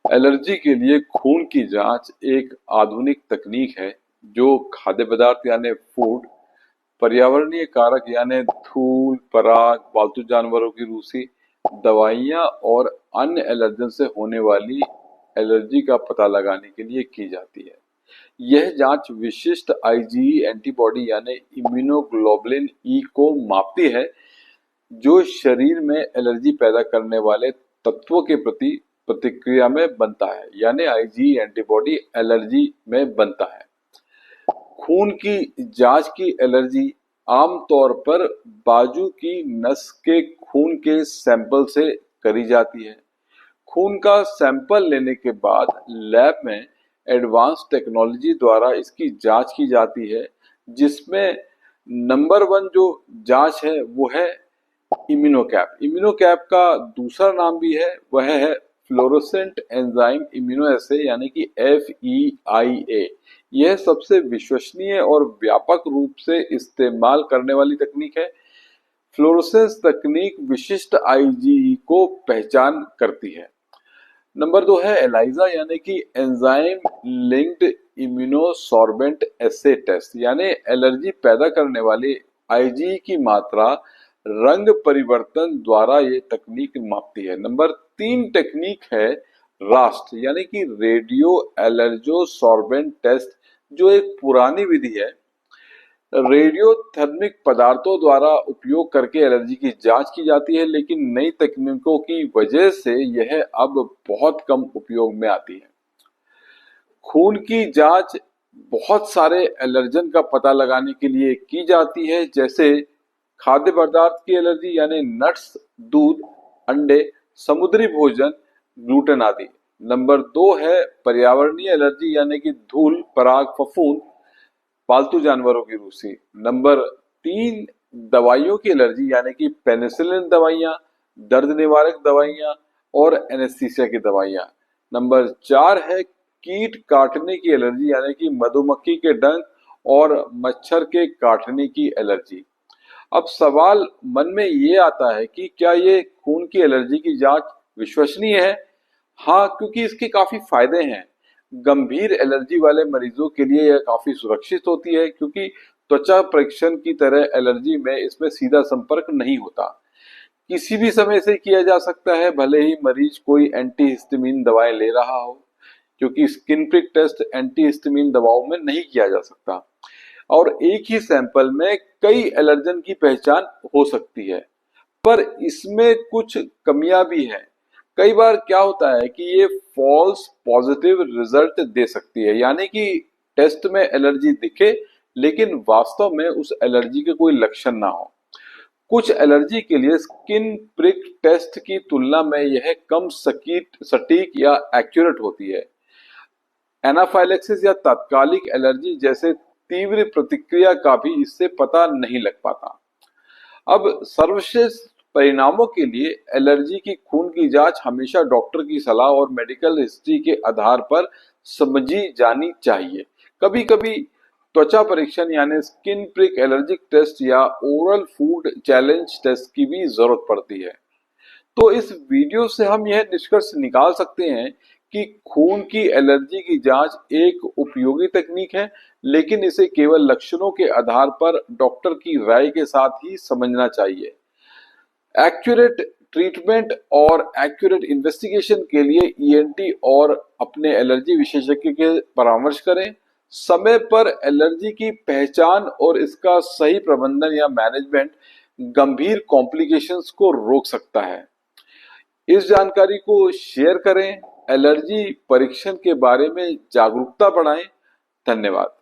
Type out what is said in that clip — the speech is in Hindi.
एलर्जी के लिए खून की जांच एक आधुनिक तकनीक है जो खाद्य पदार्थ यानी फूड, पर्यावरणीय कारक यानी धूल, पराग, पालतू जानवरों की रूसी, दवाइयाँ और अन्य एलर्जन से होने वाली एलर्जी का पता लगाने के लिए की जाती है। यह जांच विशिष्ट आईजीई एंटीबॉडी यानी इम्यूनोग्लोबुलिन ई को मापती है, जो शरीर में एलर्जी पैदा करने वाले तत्वों के प्रति प्रतिक्रिया में बनता है, यानी आईजीई एंटीबॉडी एलर्जी में बनता है। खून की जांच की एलर्जी आमतौर पर बाजू की नस के खून के सैंपल से करी जाती है। खून का सैंपल लेने के बाद लैब में एडवांस टेक्नोलॉजी द्वारा इसकी जांच की जाती है, जिसमें नंबर 1 जो जांच है वो है इम्यूनोकैप। इम्यूनोकैप का दूसरा नाम भी है, वह है फ्लोरोसेंट एंजाइम इम्यूनोएसे यानी कि FEIA। यह सबसे विश्वसनीय और व्यापक रूप से इस्तेमाल करने वाली तकनीक है। फ्लोरोसेंस तकनीक विशिष्ट आईजीई को पहचान करती है। नंबर 2 है एलाइजा यानी कि एंजाइम लिंक्ड इम्यूनोसॉर्बेंट एसे टेस्ट, यानी एलर्जी पैदा करने वाली आईजीई की मात्रा रंग परिवर्तन द्वारा ये तकनीक मापती है। नंबर 3 टेक्निक है रास्ट यानी कि रेडियो एलर्जोसॉर्बेंट टेस्ट, जो एक पुरानी विधि है। रेडियोथर्मिक पदार्थों द्वारा उपयोग करके एलर्जी की जांच की जाती है, लेकिन नई तकनीकों की वजह से यह अब बहुत कम उपयोग में आती है। खून की जांच बहुत सारे एलर्जन का पता लगाने के लिए की जाती है, जैसे खाद्य पदार्थ की एलर्जी यानी नट्स, दूध, अंडे, समुद्री भोजन, ग्लूटेन आदि। नंबर 2 है पर्यावरणीय एलर्जी यानी कि धूल, पराग, फफूंद, पालतू जानवरों की रूसी। नंबर 3 दवाइयों की एलर्जी यानी कि पेनिसिलिन दवाइयाँ, दर्द निवारक दवाइयाँ और एनेस्थीसिया की दवाइयाँ। नंबर 4 है कीट काटने की एलर्जी यानी कि मधुमक्खी के डंक और मच्छर के काटने की एलर्जी। अब सवाल मन में ये आता है कि क्या ये खून की एलर्जी की जांच विश्वसनीय है? हाँ, क्योंकि इसके काफी फायदे हैं। गंभीर एलर्जी वाले मरीजों के लिए यह काफी सुरक्षित होती है, क्योंकि त्वचा परीक्षण की तरह एलर्जी में इसमें सीधा संपर्क नहीं होता। किसी भी समय से किया जा सकता है, भले ही मरीज कोई एंटीहिस्टामिन दवाएं ले रहा हो, क्योंकि स्किन प्रिक टेस्ट एंटीहिस्टामिन दवाओं में नहीं किया जा सकता। और एक ही सैंपल में कई एलर्जन की पहचान हो सकती है, पर इसमें कुछ कमियां भी हैं। कई बार क्या होता है कि ये फॉल्स पॉजिटिव रिजल्ट दे सकती है, यानी कि टेस्ट में एलर्जी दिखे लेकिन वास्तव में उस एलर्जी के कोई लक्षण ना हो। कुछ एलर्जी के लिए स्किन प्रिक टेस्ट की तुलना में यह कम सटीक या एक्यूरेट होती है। एनाफाइलेक्सिस या तात्कालिक एलर्जी जैसे तीव्र प्रतिक्रिया का भी इससे पता नहीं लग पाता। अब सर्वश्रेष्ठ परिणामों के लिए एलर्जी की खून की जांच हमेशा डॉक्टर की सलाह और मेडिकल हिस्ट्री के आधार पर समझी जानी चाहिए। कभी कभी त्वचा परीक्षण यानी स्किन प्रिक एलर्जिक टेस्ट या ओरल फूड चैलेंज टेस्ट की भी जरूरत पड़ती है। तो इस वीडियो से हम यह निष्कर्ष निकाल सकते हैं कि खून की एलर्जी की जांच एक उपयोगी तकनीक है, लेकिन इसे केवल लक्षणों के आधार पर डॉक्टर की राय के साथ ही समझना चाहिए। एक्यूरेट ट्रीटमेंट और एक्यूरेट इन्वेस्टिगेशन के लिए ईएनटी और अपने एलर्जी विशेषज्ञ के परामर्श करें। समय पर एलर्जी की पहचान और इसका सही प्रबंधन या मैनेजमेंट गंभीर कॉम्प्लिकेशंस को रोक सकता है। इस जानकारी को शेयर करें, एलर्जी परीक्षण के बारे में जागरूकता बढ़ाएं। धन्यवाद।